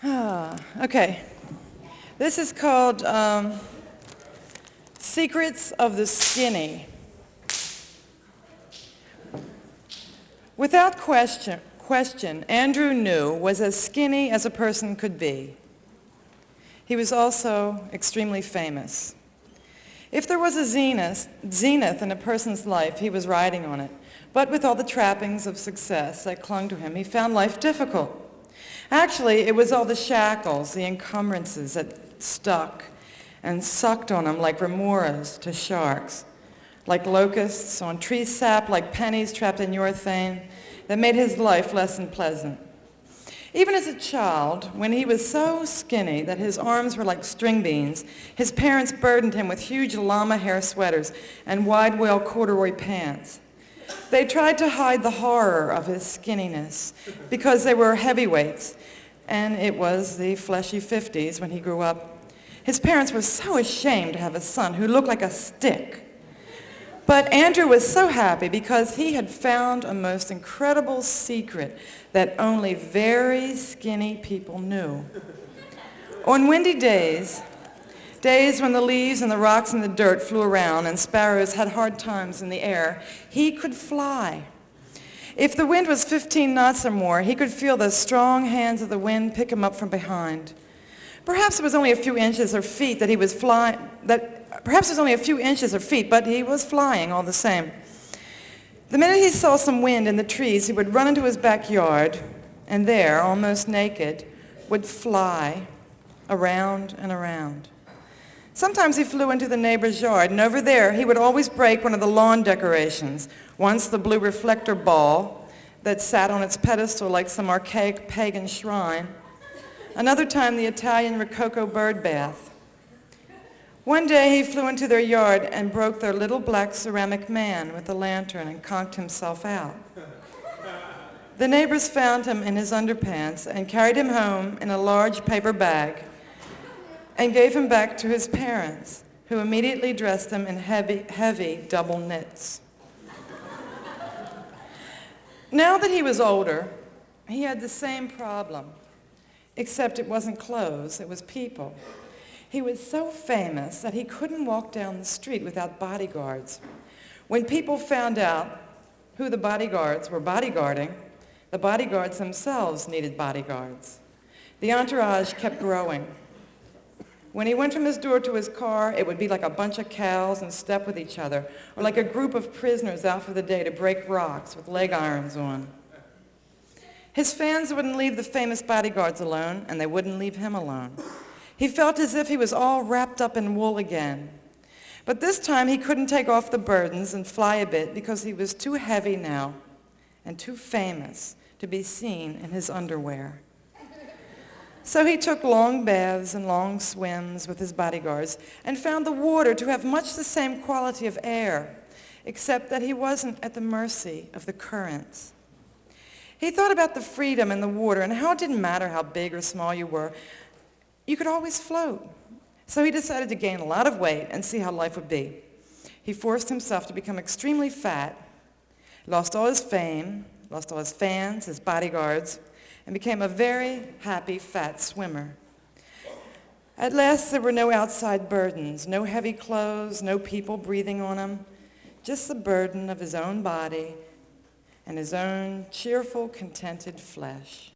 Okay. This is called Secrets of the Skinny. Without question, Andrew New was as skinny as a person could be. He was also extremely famous. If there was a zenith in a person's life, he was riding on it. But with all the trappings of success that clung to him, he found life difficult. Actually, it was all the shackles, the encumbrances that stuck and sucked on him like remoras to sharks, like locusts on tree sap, like pennies trapped in urethane, that made his life less than pleasant. Even as a child, when he was so skinny that his arms were like string beans, his parents burdened him with huge llama hair sweaters and wide wale corduroy pants. They tried to hide the horror of his skinniness because they were heavyweights, and it was the fleshy 50s when he grew up. His parents were so ashamed to have a son who looked like a stick. But Andrew was so happy because he had found a most incredible secret that only very skinny people knew. On windy days when the leaves and the rocks and the dirt flew around and sparrows had hard times in the air, he could fly. If the wind was 15 knots or more, he could feel the strong hands of the wind pick him up from behind. Perhaps it was only a few inches or feet that he was flying, perhaps it was only a few inches or feet, but he was flying all the same. The minute he saw some wind in the trees, he would run into his backyard, and there, almost naked, would fly around and around. Sometimes he flew into the neighbor's yard, and over there he would always break one of the lawn decorations, once the blue reflector ball that sat on its pedestal like some archaic pagan shrine, another time the Italian Rococo bird bath. One day he flew into their yard and broke their little black ceramic man with a lantern and conked himself out. The neighbors found him in his underpants and carried him home in a large paper bag and gave him back to his parents, who immediately dressed him in heavy double knits. Now that he was older, he had the same problem, except it wasn't clothes, it was people. He was so famous that he couldn't walk down the street without bodyguards. When people found out who the bodyguards were bodyguarding, the bodyguards themselves needed bodyguards. The entourage kept growing. When he went from his door to his car, it would be like a bunch of cows in step with each other, or like a group of prisoners out for the day to break rocks with leg irons on. His fans wouldn't leave the famous bodyguards alone, and they wouldn't leave him alone. He felt as if he was all wrapped up in wool again. But this time he couldn't take off the burdens and fly a bit because he was too heavy now and too famous to be seen in his underwear. So he took long baths and long swims with his bodyguards and found the water to have much the same quality of air, except that he wasn't at the mercy of the currents. He thought about the freedom in the water and how it didn't matter how big or small you were. You could always float. So he decided to gain a lot of weight and see how life would be. He forced himself to become extremely fat, lost all his fame, lost all his fans, his bodyguards, and became a very happy fat swimmer. At last, there were no outside burdens, no heavy clothes, no people breathing on him, just the burden of his own body and his own cheerful, contented flesh.